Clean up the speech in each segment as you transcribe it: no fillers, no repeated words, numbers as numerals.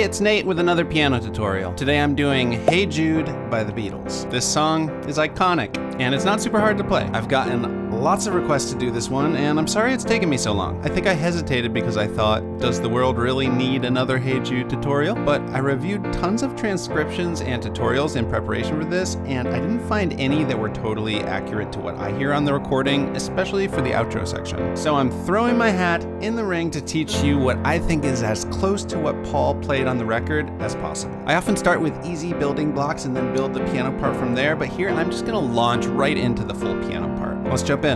Hey, it's Nate with another piano tutorial. Today I'm doing Hey Jude by the Beatles. This song is iconic, and it's not super hard to play. I've gotten lots of requests to do this one, and I'm sorry it's taken me so long. I think I hesitated because I thought, does the world really need another Hey Jude tutorial? But I reviewed tons of transcriptions and tutorials in preparation for this, and I didn't find any that were totally accurate to what I hear on the recording, especially for the outro section. So I'm throwing my hat in the ring to teach you what I think is as close to what Paul played on the record as possible. I often start with easy building blocks and then build the piano part from there, but here I'm just gonna launch right into the full piano part. Let's jump in.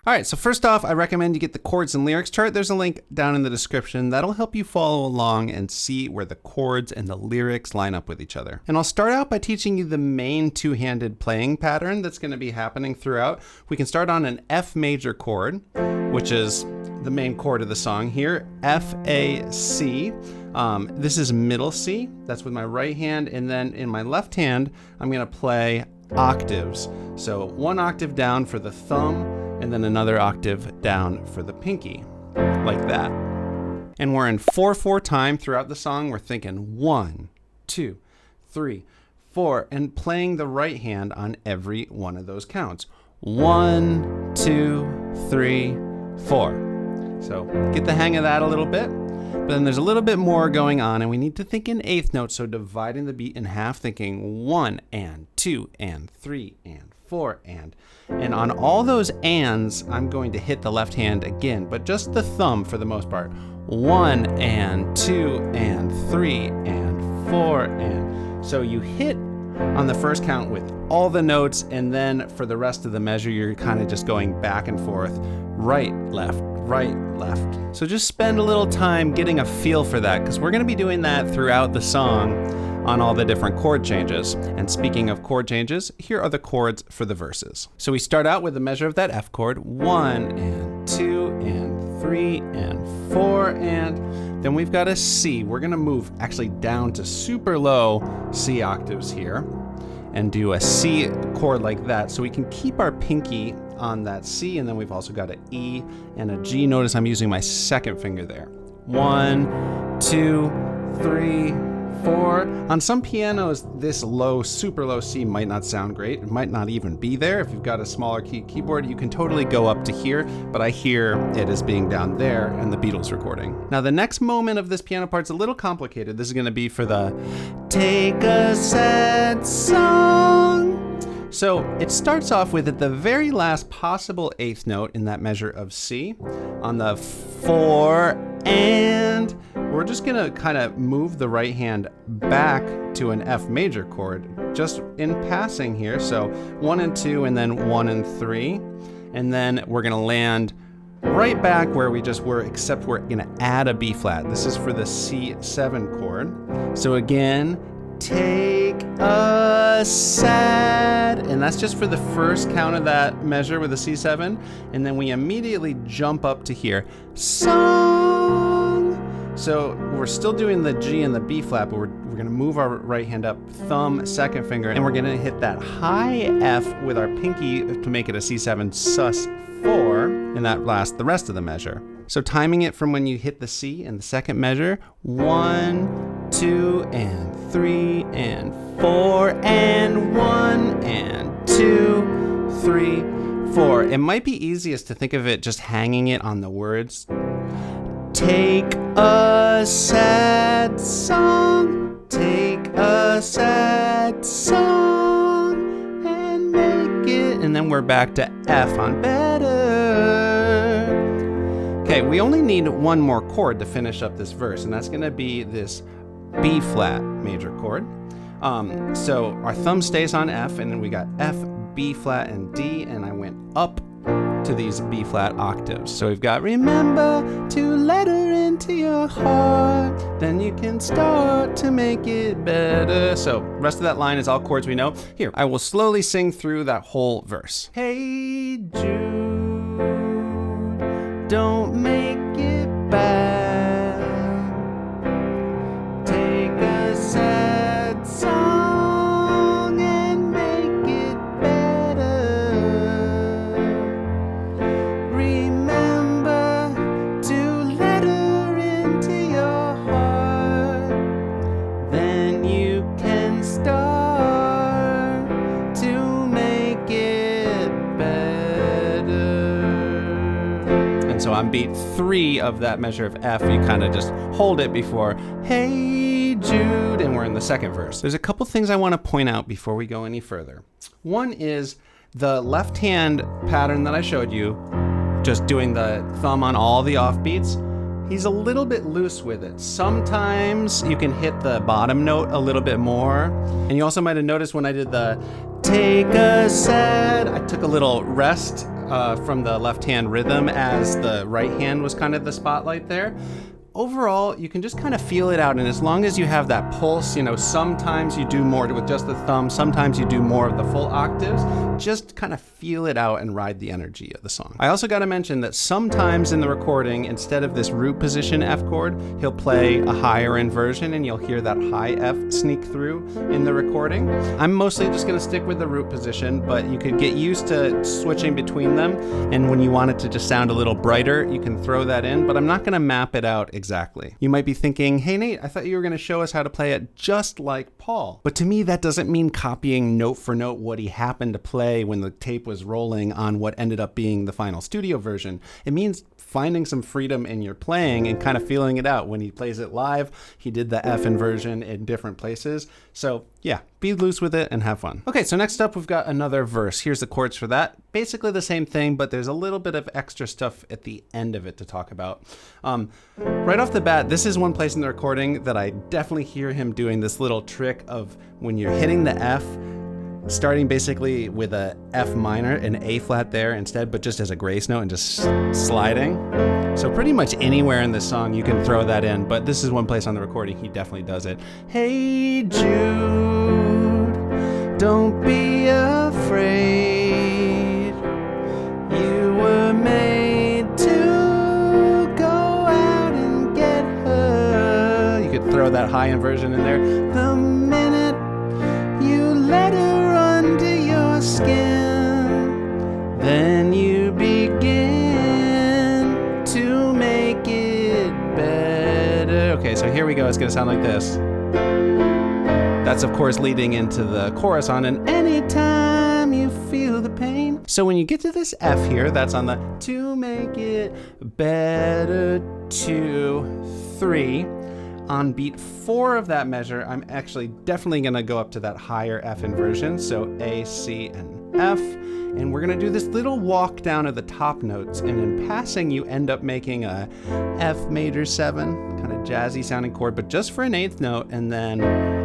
Alright, so first off, I recommend you get the chords and lyrics chart. There's a link down in the description that'll help you follow along and see where the chords and the lyrics line up with each other. And I'll start out by teaching you the main two-handed playing pattern that's going to be happening throughout. We can start on an F major chord, which is the main chord of the song here, F, A, C. This is middle C, that's with my right hand, and then in my left hand, I'm going to play octaves. So one octave down for the thumb, and then another octave down for the pinky, like that. And we're in 4/4 time throughout the song. We're thinking 1, 2, 3, 4, and playing the right hand on every one of those counts. 1, 2, 3, 4. So get the hang of that a little bit. But then there's a little bit more going on, and we need to think in eighth notes, so dividing the beat in half, thinking 1 and 2 and 3 and 4 and on all those ands, I'm going to hit the left hand again, but just the thumb for the most part. 1 and 2 and 3 and 4 and. So you hit on the first count with all the notes, and then for the rest of the measure, you're kind of just going back and forth, right, left, right, left. So just spend a little time getting a feel for that, because we're going to be doing that throughout the song on all the different chord changes. And speaking of chord changes, here are the chords for the verses. So we start out with the measure of that F chord, 1 and 2 and 3 and 4, and then we've got a C. We're gonna move actually down to super low C octaves here and do a C chord like that, so we can keep our pinky on that C, and then we've also got an E and a G. Notice I'm using my second finger there. 1, 2, 3, 4. On some pianos, this low, super low C might not sound great. It might not even be there. If you've got a smaller keyboard, you can totally go up to here, but I hear it as being down there in the Beatles recording. Now, the next moment of this piano part's a little complicated. This is going to be for the Take a Sad Song. So it starts off with, at the very last possible eighth note in that measure of C, on the 4 and we're just gonna kind of move the right hand back to an F major chord, just in passing here. So 1 and 2 and then 1 and 3. And then we're gonna land right back where we just were, except we're gonna add a B flat. This is for the C7 chord. So again, take a sad, and that's just for the first count of that measure with a C7, and then we immediately jump up to here, song. So we're still doing the G and the B flat, but we're gonna move our right hand up, thumb, second finger, and we're gonna hit that high F with our pinky to make it a C7 sus4, and that lasts the rest of the measure. So timing it from when you hit the C in the second measure, 1, 2 and 3 and 4 and 1 and 2, 3, 4. It might be easiest to think of it just hanging it on the words. Take a sad song, take a sad song, and make it. And then we're back to F on better. Okay, we only need one more chord to finish up this verse, and that's gonna be this B flat major chord. So our thumb stays on F, and then we got F, B flat, and D, and I went up to these B flat octaves. So we've got remember to let her into your heart, then you can start to make it better. So rest of that line is all chords we know. Here, I will slowly sing through that whole verse. Hey Jude, don't make it bad. Take a sad song and make it better. Remember 7. So on beat 3 of that measure of F, you kind of just hold it before, hey Jude, and we're in the second verse. There's a couple things I want to point out before we go any further. One is the left hand pattern that I showed you, just doing the thumb on all the offbeats. He's a little bit loose with it. Sometimes you can hit the bottom note a little bit more. And you also might have noticed when I did the take a sad, I took a little rest from the left hand rhythm as the right hand was kind of the spotlight there. Overall, you can just kind of feel it out, and as long as you have that pulse, you know, sometimes you do more with just the thumb, sometimes you do more of the full octaves, just kind of feel it out and ride the energy of the song. I also got to mention that sometimes in the recording, instead of this root position F chord, he'll play a higher inversion, and you'll hear that high F sneak through in the recording. I'm mostly just going to stick with the root position, but you could get used to switching between them, and when you want it to just sound a little brighter, you can throw that in, but I'm not going to map it out exactly. You might be thinking, hey Nate, I thought you were going to show us how to play it just like Paul. But to me, that doesn't mean copying note for note what he happened to play when the tape was rolling on what ended up being the final studio version. It means finding some freedom in your playing and kind of feeling it out. When he plays it live, he did the F inversion in different places. So yeah, be loose with it and have fun. Okay, so next up we've got another verse. Here's the chords for that. Basically the same thing, but there's a little bit of extra stuff at the end of it to talk about. Right off the bat, this is one place in the recording that I definitely hear him doing this little trick of when you're hitting the F, starting basically with a F minor, an A flat there instead, but just as a grace note and just sliding. So pretty much anywhere in this song you can throw that in, but this is one place on the recording he definitely does it. Hey Jude, don't be afraid. You were made to go out and get her. You could throw that high inversion in there. The minute you let her under your skin, then you begin to make it better. Okay, so here we go. It's gonna sound like this. That's of course leading into the chorus on an anytime you feel the pain. So when you get to this F here, that's on the to make it better 2, 3. On beat 4 of that measure, I'm actually definitely gonna go up to that higher F inversion. So A, C, and F. And we're gonna do this little walk down of the top notes. And in passing, you end up making a F major 7, kind of jazzy sounding chord, but just for an 8th note. And then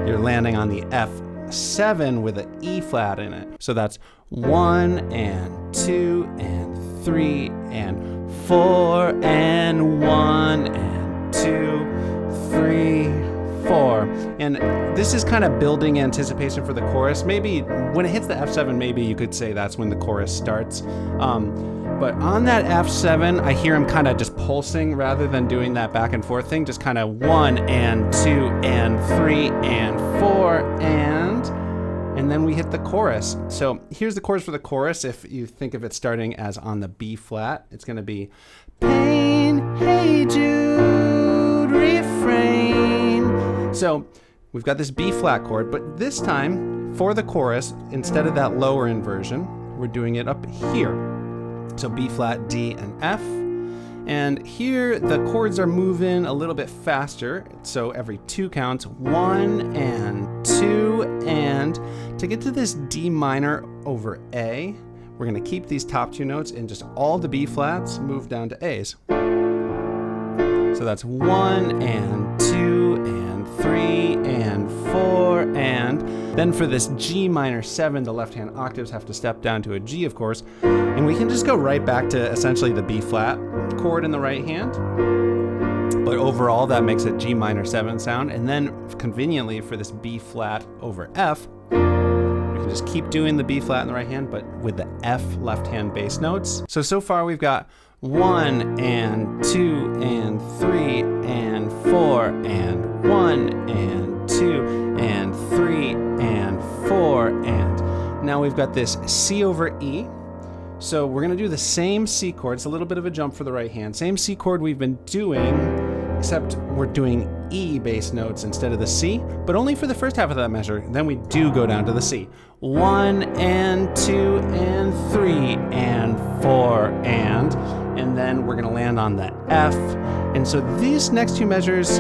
you're landing on the F7 with an E flat in it. So that's 1 and 2 and 3 and 4 and 1 and 2, 3, 4. And this is kind of building anticipation for the chorus. Maybe when it hits the F7, maybe you could say that's when the chorus starts. But on that F7, I hear him kind of just pulsing rather than doing that back and forth thing. Just kind of 1 and 2 and 3 and 4 and then we hit the chorus. So here's the chords for the chorus. If you think of it starting as on the B flat, it's going to be pain, hey Jude, refrain. So we've got this B flat chord, but this time for the chorus, instead of that lower inversion, we're doing it up here. So B flat, D, and F. And here the chords are moving a little bit faster. So every 2 counts, 1 and 2, and to get to this D minor over A, we're gonna keep these top 2 notes and just all the B flats move down to A's. So that's 1 and 2 and 3 and 4, and then for this G minor 7, the left-hand octaves have to step down to a G, of course, and we can just go right back to essentially the B flat chord in the right hand. But overall, that makes a G minor 7 sound, and then conveniently for this B flat over F, we can just keep doing the B flat in the right hand, but with the F left-hand bass notes. So far we've got 1 and 2 and 3 and 4 and 1 and 2 and 3 and 4, and now we've got this C over E. So we're gonna do the same C chord. It's a little bit of a jump for the right hand. Same C chord we've been doing, except we're doing E bass notes instead of the C, but only for the first half of that measure. Then we do go down to the C. 1 and 2 and 3 and 4 and and then we're going to land on the F. And so these next two measures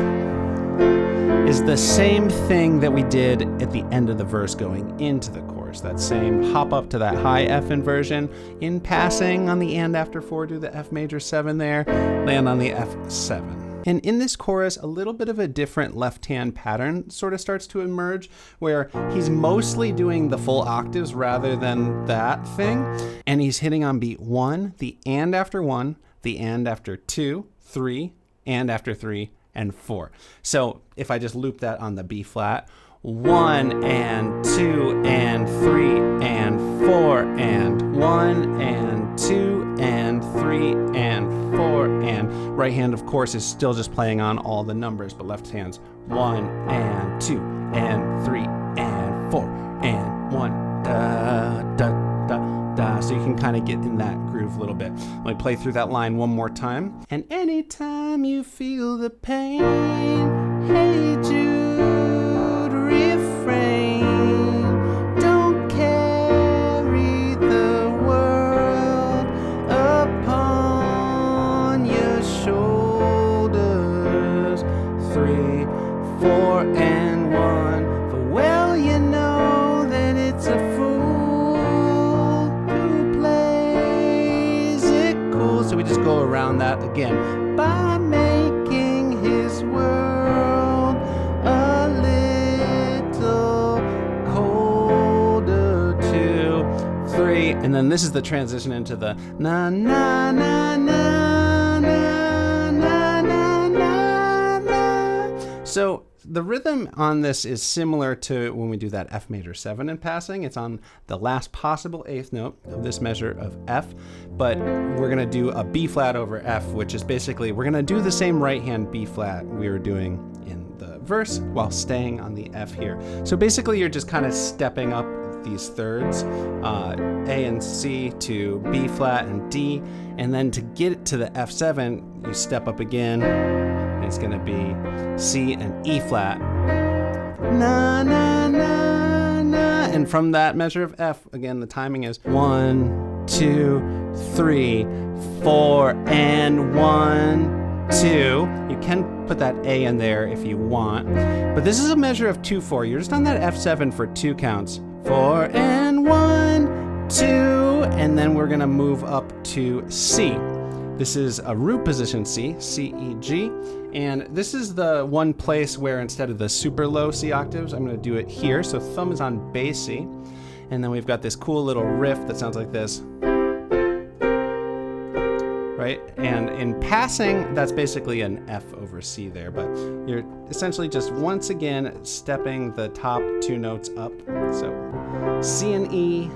is the same thing that we did at the end of the verse going into the chorus. That same hop up to that high F inversion. In passing on the and after 4, do the F major 7 there, land on the F7. And in this chorus, a little bit of a different left-hand pattern sort of starts to emerge, where he's mostly doing the full octaves rather than that thing. And he's hitting on beat 1, the and after 1, the and after 2, 3, and after 3, and 4. So if I just loop that on the B flat, 1 and 2 and 3 and 4 and 1 and 2 and 3 and 4 and right hand, of course, is still just playing on all the numbers, but left hand's 1 and 2 and 3 and 4 and 1 da da da da. So you can kind of get in that groove a little bit. Let me play through that line one more time. And anytime you feel the pain, hey Jude, refrain. Don't carry the world upon your shoulders. 3, 4, and 1. For well you know that it's a fool who plays it cool. So we just go around that again by making his world a little colder. 2, 3, and then this is the transition into the na na na na na na na na na. So the rhythm on this is similar to when we do that F major 7 in passing. It's on the last possible 8th note of this measure of F, but we're gonna do a B flat over F, which is basically, we're gonna do the same right hand B flat we were doing in the verse while staying on the F here. So basically you're just kind of stepping up these thirds, A and C to B flat and D, and then to get it to the F7, you step up again, and it's gonna be C and E flat, na na na na, and from that measure of F, again the timing is 1, 2, 3, 4, and 1, 2. You can put that A in there if you want, but this is a measure of 2, 4. You're just on that F7 for 2 counts. 4 and 1, 2, and then we're gonna move up to C. This is a root position C, C, E, G, and this is the one place where instead of the super low C octaves, I'm gonna do it here. So thumb is on bass C, and then we've got this cool little riff that sounds like this. Right? And in passing, that's basically an F over C there, but you're essentially just once again stepping the top 2 notes up. So C and E,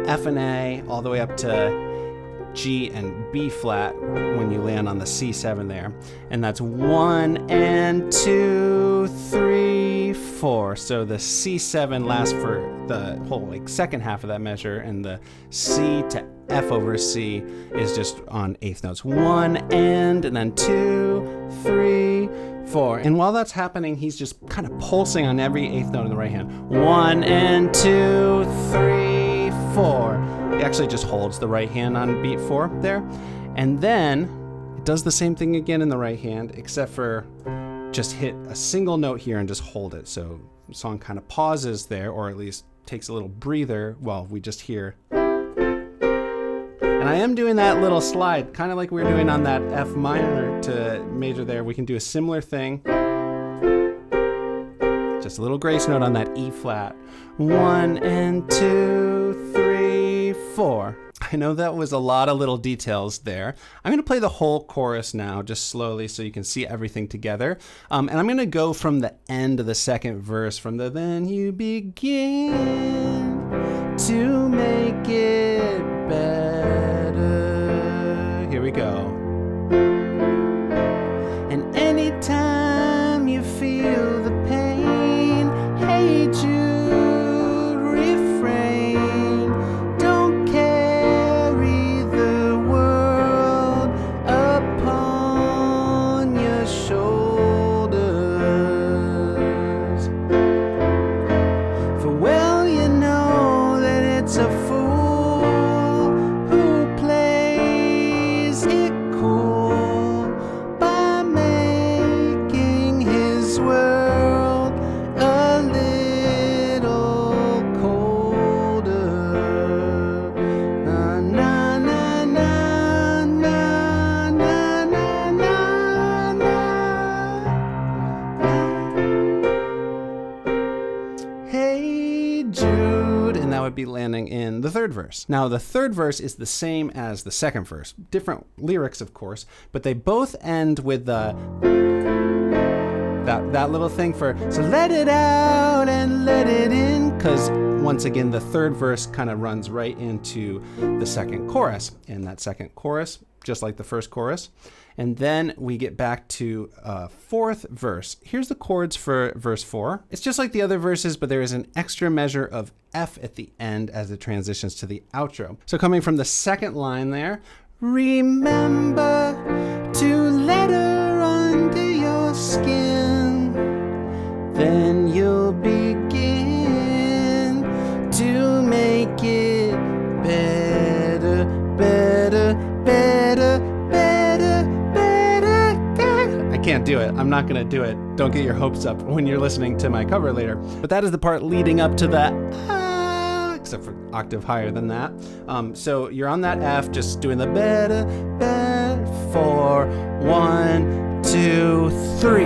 F and A, all the way up to G and B flat when you land on the C7 there. And that's 1 and 2, 3, 4. So the C7 lasts for the whole second half of that measure, and the C to F over C is just on 8th notes. 1 and then 2, 3, 4. And while that's happening, he's just kind of pulsing on every 8th note in the right hand. 1 and 2, 3, 4. It actually just holds the right hand on beat 4 there. And then it does the same thing again in the right hand, except for just hit a single note here and just hold it. So the song kind of pauses there, or at least takes a little breather while we just hear. And I am doing that little slide, kind of like we were doing on that F minor to major there. We can do a similar thing. Just a little grace note on that E flat. 1 and 2, 3, 4. I know that was a lot of little details there. I'm going to play the whole chorus now, just slowly, so you can see everything together. And I'm going to go from the end of the second verse, from the then you begin to make it better. Here we go. And anytime you feel the pain, hey Jude, refrain. Don't carry the world upon your shoulders. For well you know that it's a fool who plays it third verse. Now, the third verse is the same as the second verse. Different lyrics, of course, but they both end with the that little thing for, so let it out and let it in, because once again, the third verse kind of runs right into the second chorus. And that second chorus, just like the first chorus. And then we get back to fourth verse. Here's the chords for verse 4. It's just like the other verses, but there is an extra measure of F at the end as it transitions to the outro. So coming from the second line there, remember to let her under your skin, then you'll begin to make it better, better, better, better, better. I can't do it. I'm not going to do it. Don't get your hopes up when you're listening to my cover later. But that is the part leading up to the except for octave higher than that. So you're on that F, just doing the better, better, 4, 1, 2, 3,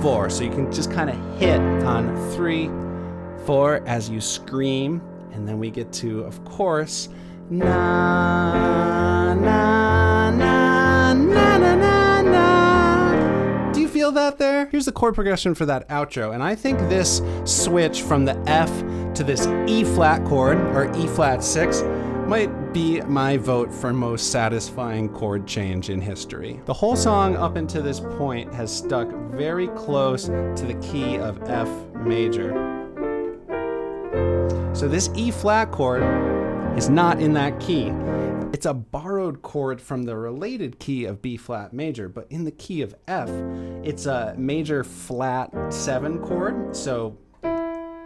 4. So you can just kind of hit on 3, 4 as you scream. And then we get to, of course, na, na, na, na, na, na, na. Do you feel that there? Here's the chord progression for that outro. And I think this switch from the F to this E flat chord, or E flat 6, might be my vote for most satisfying chord change in history. The whole song up until this point has stuck very close to the key of F major. So this E flat chord is not in that key. It's a borrowed chord from the related key of B flat major, but in the key of F, it's a major flat 7 chord. So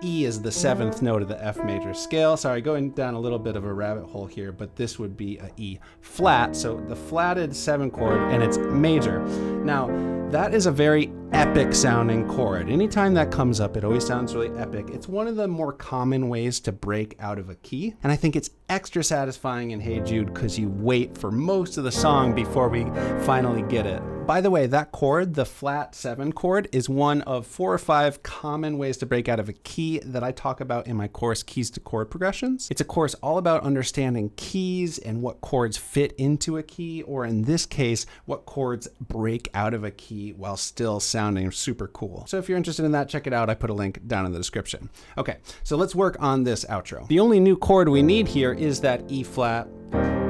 E is the 7th note of the F major scale. Sorry, going down a little bit of a rabbit hole here, but this would be a E flat. So the flatted 7 chord, and it's major. Now, that is a very epic sounding chord. Anytime that comes up, it always sounds really epic. It's one of the more common ways to break out of a key. And I think it's extra satisfying in Hey Jude because you wait for most of the song before we finally get it. By the way, that chord, the flat 7 chord, is one of 4 or 5 common ways to break out of a key that I talk about in my course, Keys to Chord Progressions. It's a course all about understanding keys and what chords fit into a key, or in this case, what chords break out of a key while still sounding super cool. So if you're interested in that, check it out. I put a link down in the description. Okay, so let's work on this outro. The only new chord we need here is that E flat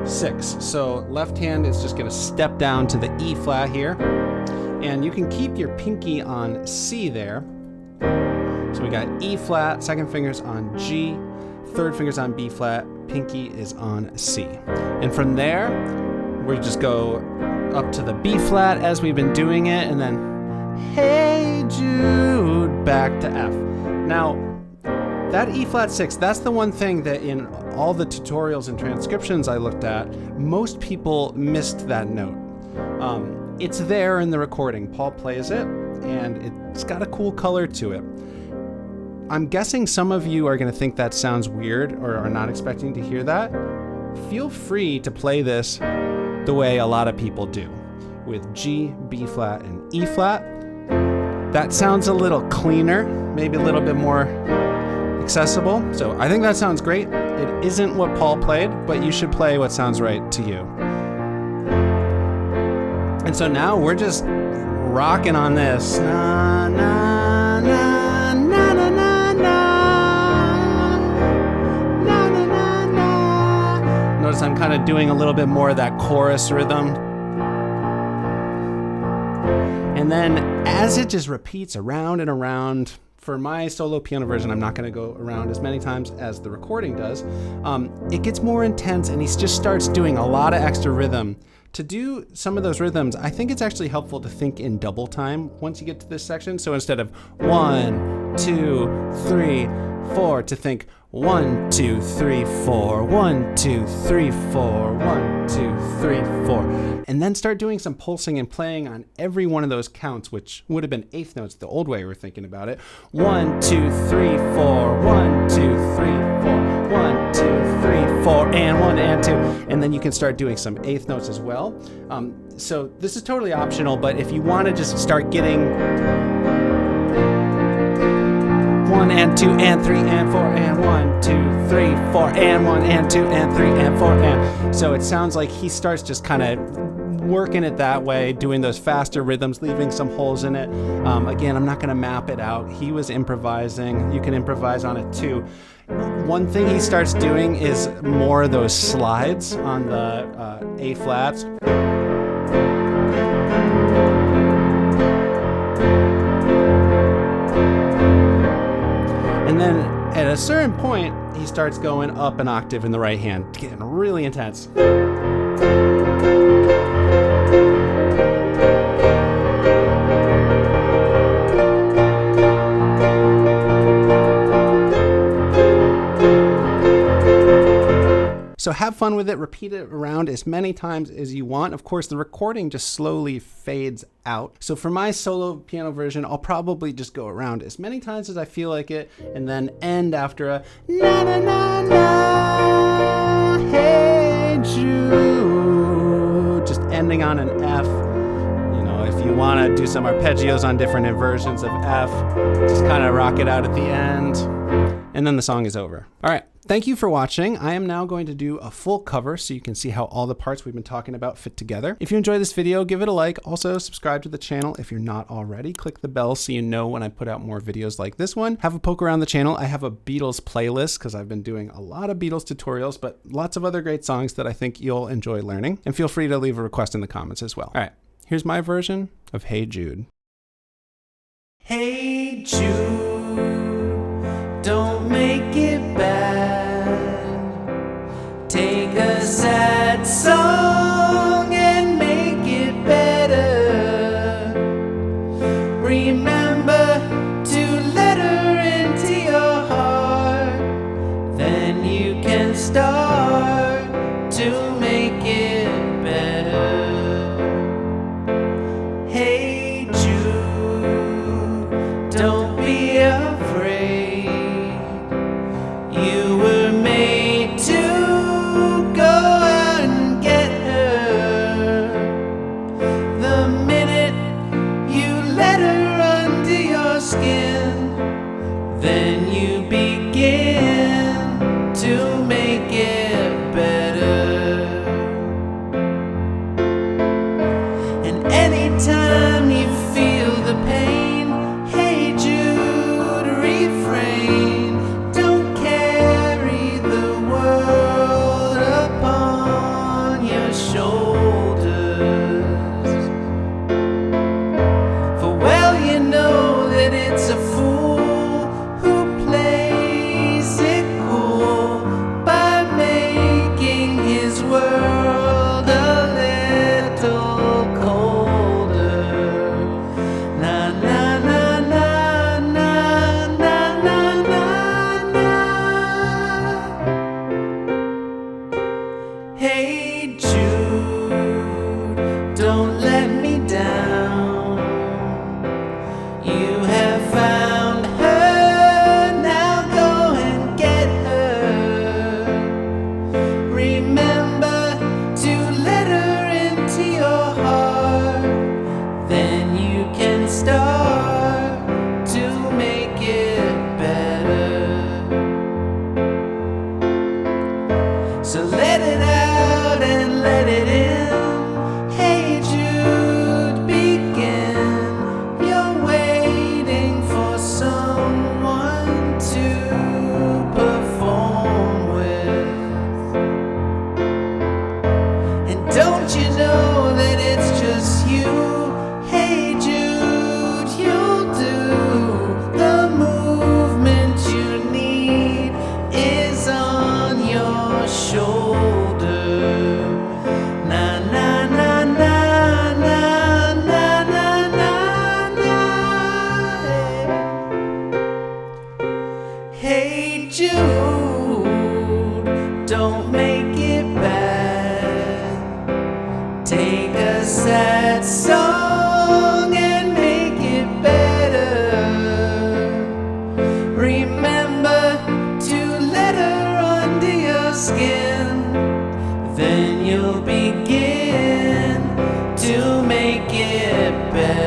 6. So left hand is just going to step down to the E flat here, and you can keep your pinky on C there. So we got E flat, second finger's on G, third finger's on B flat, pinky is on C. And from there, we just go up to the B flat as we've been doing it, and then Hey Jude, back to F. Now, that E flat 6, that's the one thing that in all the tutorials and transcriptions I looked at, most people missed that note. It's there in the recording. Paul plays it, and it's got a cool color to it. I'm guessing some of you are going to think that sounds weird or are not expecting to hear that. Feel free to play this the way a lot of people do, with G, B flat, and E flat. That sounds a little cleaner, maybe a little bit more accessible. So I think that sounds great. It isn't what Paul played, but you should play what sounds right to you. And so now we're just rocking on this. Na, na, na, na, na, na, na. Na, na, na, na. Notice I'm kind of doing a little bit more of that chorus rhythm. And then as it just repeats around and around, for my solo piano version, I'm not going to go around as many times as the recording does. It gets more intense, and he just starts doing a lot of extra rhythm. To do some of those rhythms, I think it's actually helpful to think in double time once you get to this section. So instead of 1, 2, 3, 4, to think 1, 2, 3, 4, 1, 2, 3, 4, 1, 2, 3, 4. And then start doing some pulsing and playing on every one of those counts, which would have been eighth notes the old way we were thinking about it. 1, 2, 3, 4, 1, 2, 3, 4, 1, 2, 3, 4, and 1 and 2. And then you can start doing some eighth notes as well. So this is totally optional, but if you want to just start getting 1 and 2 and 3 and 4 and 1, 2, 3, 4 and 1 and 2 and 3 and 4 and. So it sounds like he starts just kind of working it that way, doing those faster rhythms, leaving some holes in it. Again, I'm not going to map it out. He was improvising. You can improvise on it too. One thing he starts doing is more of those slides on the A flats. And then at a certain point, he starts going up an octave in the right hand, getting really intense. So have fun with it, repeat it around as many times as you want. Of course, the recording just slowly fades out. So for my solo piano version, I'll probably just go around as many times as I feel like it, and then end after a na na na na, hey Jude, just ending on an F. You know, if you want to do some arpeggios on different inversions of F, just kind of rock it out at the end, and then the song is over. All right. Thank you for watching. I am now going to do a full cover so you can see how all the parts we've been talking about fit together. If you enjoyed this video, give it a like. Also, subscribe to the channel if you're not already. Click the bell so you know when I put out more videos like this one. Have a poke around the channel. I have a Beatles playlist because I've been doing a lot of Beatles tutorials, but lots of other great songs that I think you'll enjoy learning. And feel free to leave a request in the comments as well. All right, here's my version of Hey Jude. Hey Jude, don't make it bad. Take a sad song and make it better. Remember to let her into your heart. Then you can start to make it better. Hey Jude, don't be afraid. You were made to go out and get her. The minute you let her under your skin, then you begin to make it better. And anytime you feel the pain, hey Jude, refrain. Don't carry the world upon your shoulders. For well you know that it's a fool who plays it cool by making his world a little colder. Na na na na na na na na na. Hey Jude, don't let me down. You have found her, now go and get her. Remember to let her into your heart. Then you can start to make it better. So let it out and let it in. Hey Jude, begin. You're waiting for someone to perform with. And don't you know that it's just you? Hey Jude, you'll do the movement you need is on your shoulder. Na na na na na na na na na. Hey Jude, don't make it bad. Take a sad song and make it better. Remember to let her under your skin. Then you'll begin to make it better.